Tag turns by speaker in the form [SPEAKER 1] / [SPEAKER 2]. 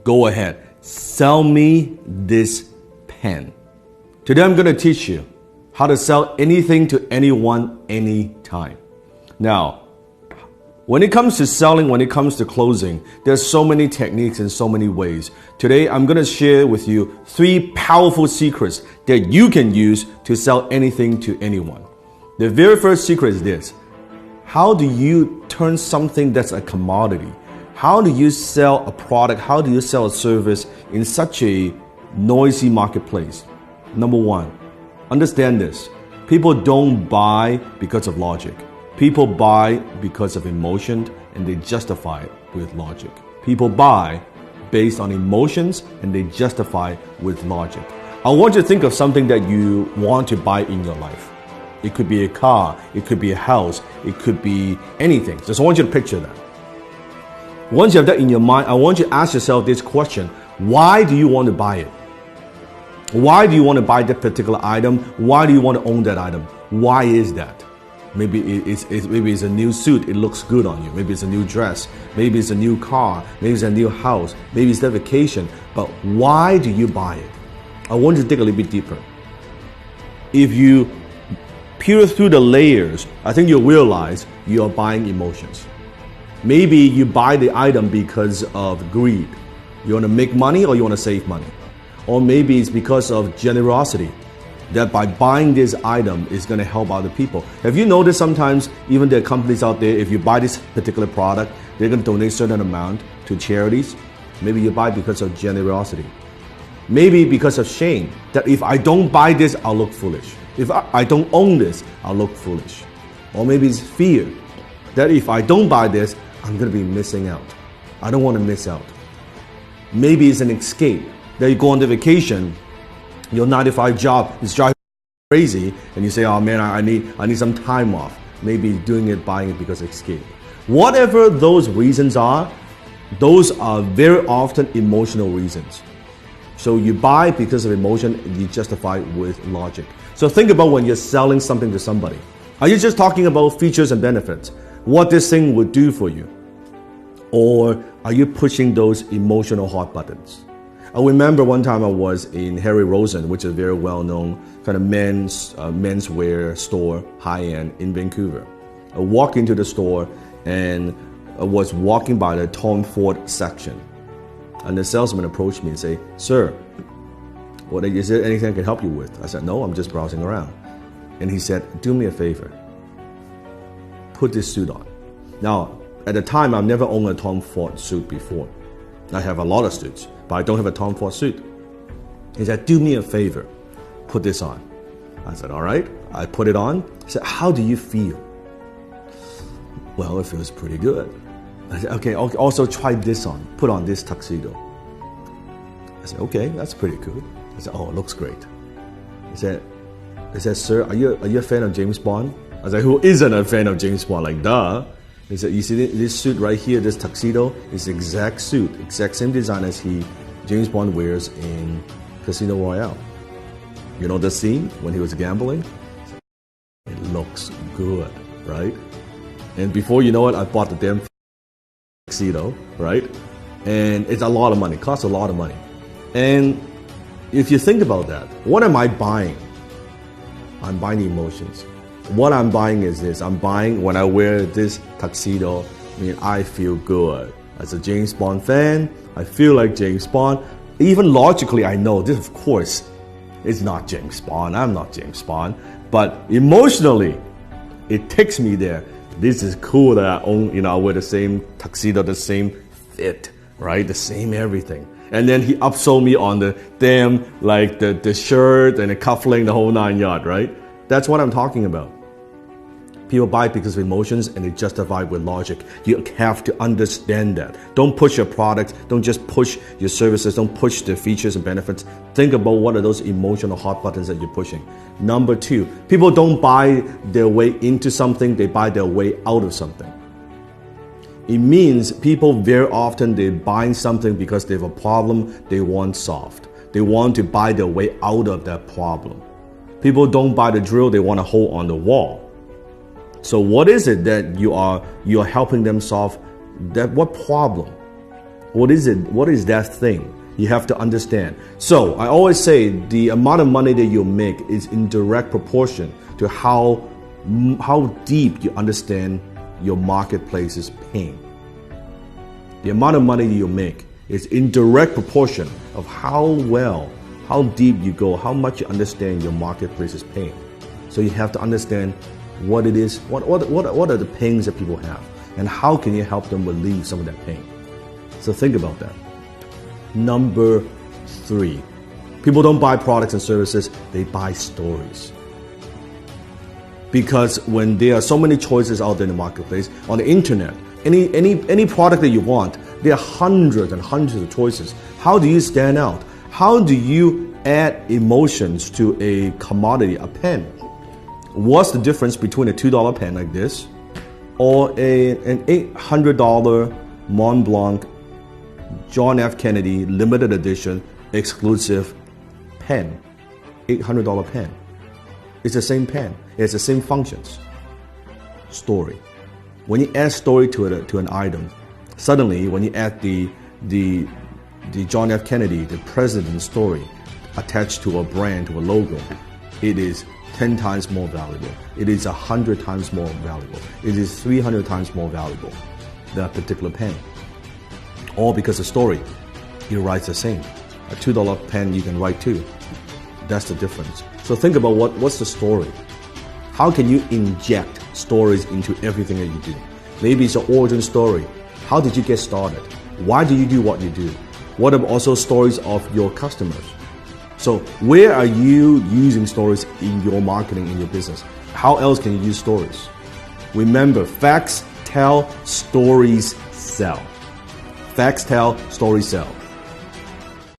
[SPEAKER 1] Go ahead. Sell me this pen. Today I'm going to teach you how to sell anything to anyone, anytime. Now, when it comes to selling, when it comes to closing, there's so many techniques and so many ways. Today, I'm going to share with you 3 powerful secrets that you can use to sell anything to anyone. The very first secret is this. How do you turn something that's a commodity? How do you sell a product? How do you sell a service in such a noisy marketplace? Number 1, understand this. People don't buy because of logic. People buy because of emotion, and they justify it with logic. People buy based on emotions, and they justify with logic. I want you to think of something that you want to buy in your life. It could be a car, it could be a house, it could be anything. Just want you to picture that. Once you have that in your mind, I want you to ask yourself this question. Why do you want to buy it? Why do you want to buy that particular item? Why do you want to own that item? Why is that? Maybe it's a new suit, it looks good on you. Maybe it's a new dress. Maybe it's a new car. Maybe it's a new house. Maybe it's a vacation. But why do you buy it? I want you to dig a little bit deeper. If you peel through the layers, I think you'll realize you are buying emotions. Maybe you buy the item because of greed. You want to make money or you want to save money. Or maybe it's because of generosity, that by buying this item is going to help other people. Have you noticed sometimes even there are companies out there, if you buy this particular product, they're going to donate a certain amount to charities? Maybe you buy because of generosity. Maybe because of shame, that if I don't buy this, I'll look foolish. If I don't own this, I'll look foolish. Or maybe it's fear, that if I don't buy this, I'm going to be missing out. I don't want to miss out. Maybe it's an escape, that you go on the vacation, your 9-to-5 job is driving you crazy, and you say, oh man, I need some time off. Maybe buying it because of escape. Whatever those reasons are, those are very often emotional reasons. So you buy because of emotion, and you justify with logic. So think about when you're selling something to somebody. Are you just talking about features and benefits? What this thing would do for you? Or are you pushing those emotional hot buttons? I remember one time I was in Harry Rosen, which is a very well-known kind of menswear store, high-end in Vancouver. I walked into the store and I was walking by the Tom Ford section. And the salesman approached me and said, sir, is there anything I can help you with? I said, no, I'm just browsing around. And he said, do me a favor. Put this suit on. Now, at the time, I've never owned a Tom Ford suit before. I have a lot of suits, but I don't have a Tom Ford suit. He said, do me a favor, put this on. I said, all right. I put it on. He said, how do you feel? Well, it feels pretty good. I said, okay, also try this on. Put on this tuxedo. I said, okay, that's pretty good. I said, oh, it looks great. He said, sir, are you a fan of James Bond? I said, who isn't a fan of James Bond? Like, duh. He said, you see this suit right here, this tuxedo, is the exact suit, exact same design as James Bond wears in Casino Royale. You know the scene when he was gambling? It looks good, right? And before you know it, I bought the damn tuxedo, right? And it's a lot of money, costs a lot of money. And if you think about that, what am I buying? I'm buying emotions. What I'm buying is this. I'm buying when I wear this tuxedo, I feel good. As a James Bond fan, I feel like James Bond. Even logically, I know this, of course, is not James Bond. I'm not James Bond. But emotionally, it takes me there. This is cool that I own, I wear the same tuxedo, the same fit, right? The same everything. And then he upsold me on the damn, the shirt and the cufflink, the whole 9 yard, right? That's what I'm talking about. People buy because of emotions and they justify with logic. You have to understand that. Don't push your product. Don't just push your services. Don't push the features and benefits. Think about what are those emotional hot buttons that you're pushing. Number 2, people don't buy their way into something. They buy their way out of something. It means people very often, they're buying something because they have a problem they want solved. They want to buy their way out of that problem. People don't buy the drill, they want to hold on the wall. So what is it that you are helping them solve? What problem? What is it? What is that thing? You have to understand. So I always say the amount of money that you make is in direct proportion to how deep you understand your marketplace's pain. The amount of money you make is in direct proportion of how deep you go, how much you understand your marketplace's pain. So you have to understand what it is, what are the pains that people have, and how can you help them relieve some of that pain. So think about that. Number 3, people don't buy products and services, they buy stories. Because when there are so many choices out there in the marketplace, on the internet, any product that you want, there are hundreds and hundreds of choices. How do you stand out? How do you add emotions to a commodity, a pen? What's the difference between a $2 pen like this or an $800 Mont Blanc John F. Kennedy limited edition exclusive pen? $800 pen. It's the same pen. It has the same functions. Story. When you add story to an item, suddenly when you add the John F. Kennedy, the president's story attached to a brand, to a logo, it is 10 times more valuable. It is 100 times more valuable. It is 300 times more valuable than a particular pen. All because the story, it writes the same. A $2 pen you can write too. That's the difference. So think about what's the story. How can you inject stories into everything that you do? Maybe it's an origin story. How did you get started? Why do you do what you do? What are also stories of your customers? So where are you using stories in your marketing, in your business? How else can you use stories? Remember, facts tell, stories sell. Facts tell, stories sell.